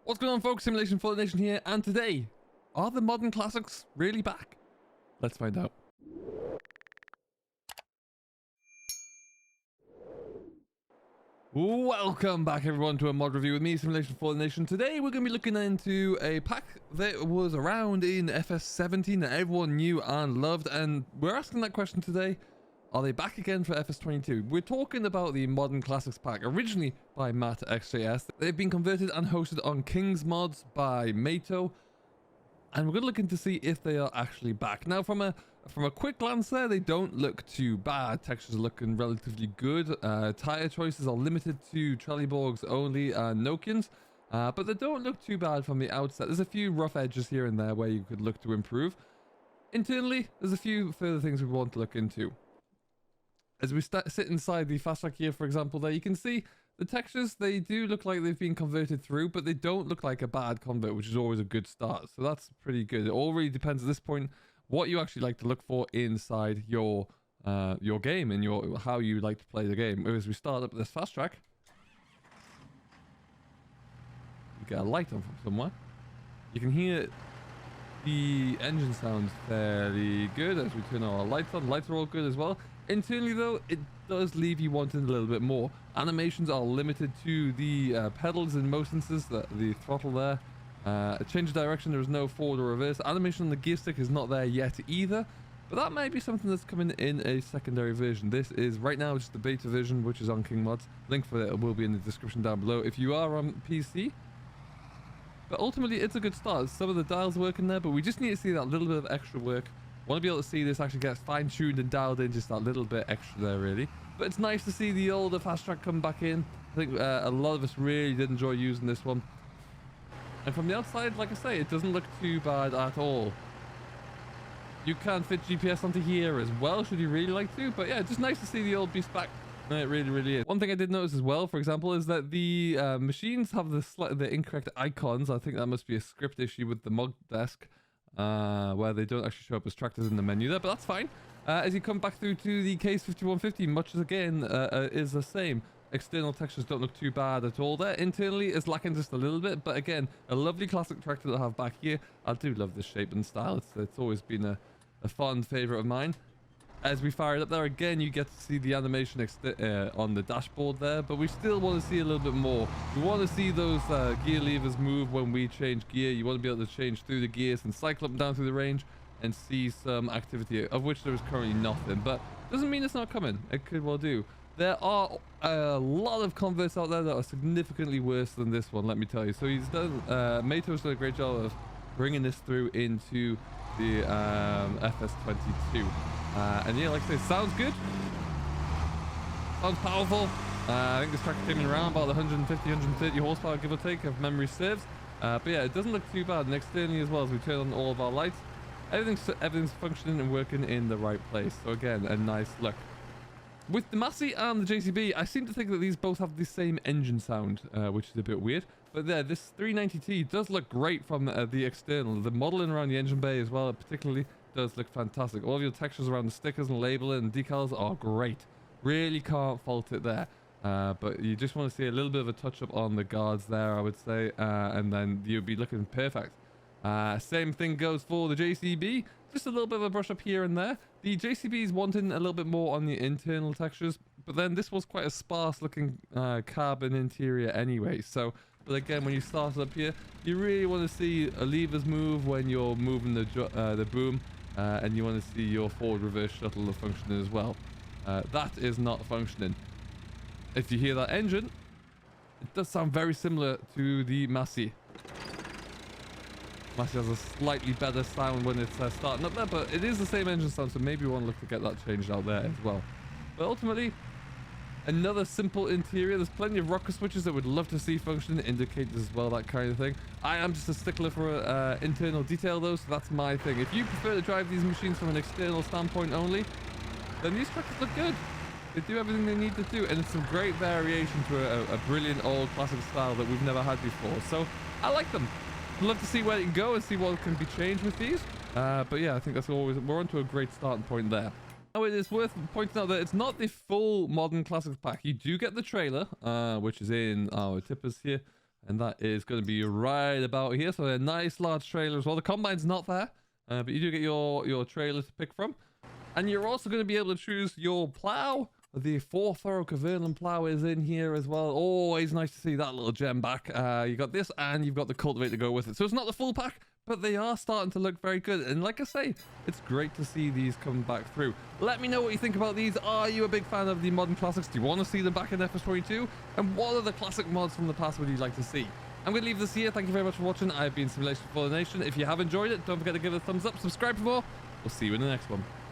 What's going on, folks? Simulation for the Nation here, and today, are the modern classics really back? Let's find out. Welcome back, everyone, to a mod review with me, Simulation for the Nation. Today, we're going to be looking into a pack that was around in FS17 that everyone knew and loved, and we're asking that question today. Are they back again for FS22? We're talking about the Modern Classics pack, originally by Matt XJS. They've been converted and hosted on King's Mods by Mato, and we're going to look into see if they are actually back. Now, from a quick glance there, they don't look too bad. Textures are looking relatively good. Tire choices are limited to Trelleborgs only and Nokians, but they don't look too bad from the outset. There's a few rough edges here and there where you could look to improve. Internally, there's a few further things we want to look into. As we sit inside the fast track here, for example, there you can see the textures, they do look like they've been converted through, but they don't look like a bad convert, which is always a good start. So that's pretty good. It all really depends at this point what you actually like to look for inside your game and how you like to play the game. As we start up this fast track, you get a light on from somewhere. You can hear the engine sounds fairly good as we turn our lights on. Lights are all good as well. Internally, though, it does leave you wanting a little bit more. Animations are limited to the pedals in most instances, the throttle there. A change of direction, there is no forward or reverse. Animation on the gear stick is not there yet either, but that might be something that's coming in a secondary version. This is right now just the beta version, which is on King Mods. Link for it will be in the description down below if you are on PC. But ultimately, it's a good start. Some of the dials working there, but we just need to see that little bit of extra work. Want to be able to see this actually gets fine-tuned and dialed in, just that little bit extra there, really. But it's nice to see the older fast track come back in. I think a lot of us really did enjoy using this one. And from the outside, like I say, it doesn't look too bad at all. You can fit GPS onto here as well, should you really like to. But yeah, just nice to see the old beast back. It really, really is. One thing I did notice as well, for example, is that the machines have the incorrect icons. I think that must be a script issue with the mod desk, where they don't actually show up as tractors in the menu there, but that's fine. As you come back through to the case 5150, much as again is the same. External textures don't look too bad at all there. Internally, it's lacking just a little bit, but again, a lovely classic tractor to have back here. I do love this shape and style. It's always been a fond favorite of mine. As we fire it up there again, you get to see the animation on the dashboard there, but we still want to see a little bit more. We want to see those gear levers move when we change gear. You want to be able to change through the gears and cycle up and down through the range and see some activity, of which there is currently nothing, but doesn't mean it's not coming. It could well do. There are a lot of converts out there that are significantly worse than this one, let me tell you. So he's done, Mato's done a great job of bringing this through into the FS22. And yeah, like I say, sounds good. Sounds powerful. I think this tractor came in around about 150, 130 horsepower, give or take, if memory serves. But yeah, it doesn't look too bad. And externally as well, as we turn on all of our lights, everything's functioning and working in the right place. So again, a nice look. With the Massey and the JCB, I seem to think that these both have the same engine sound, which is a bit weird. But there, this 390T does look great from the external. The modeling around the engine bay as well, particularly, does look fantastic. All of your textures around the stickers and labeling and decals are great. Really can't fault it there. But you just want to see a little bit of a touch-up on the guards there, I would say, and then you'll be looking perfect. Same thing goes for the JCB. Just a little bit of a brush up here and there. The JCB is wanting a little bit more on the internal textures, but then this was quite a sparse looking carbon interior anyway. So, but again, when you start up here, you really want to see levers move when you're moving the boom, and you want to see your forward reverse shuttle functioning as well. That is not functioning. If you hear that engine, it does sound very similar to the Massey. Massey has a slightly better sound when it's starting up there, but it is the same engine sound, so maybe we want to look to get that changed out there as well. But ultimately, another simple interior. There's plenty of rocker switches that would love to see functioning, indicators as well, that kind of thing. I am just a stickler for internal detail though, so that's my thing. If you prefer to drive these machines from an external standpoint only, then these tractors look good. They do everything they need to do, and it's some great variation to a brilliant old classic style that we've never had before. So I like them. I'd love to see where it can go and see what can be changed with these. But yeah, I think that's always, we're onto a great starting point there. Now it is worth pointing out that it's not the full Modern Classics pack. You do get the trailer, which is in our tippers here. And that is going to be right about here. So a nice large trailer as well. The combine's not there, but you do get your trailer to pick from. And you're also going to be able to choose your plow. The 4-throw Cavernan plow is in here as well. Always nice to see that little gem back. You got this, and you've got the cultivate to go with it. So it's not the full pack, but they are starting to look very good. And like I say, it's great to see these come back through. Let me know what you think about these. Are you a big fan of the modern classics? Do you want to see them back in FS22? And what are the classic mods from the past would you like to see? I'm going to leave this here. Thank you very much for watching. I've been Simulation for the Nation. If you have enjoyed it, don't forget to give it a thumbs up. Subscribe for more. We'll see you in the next one.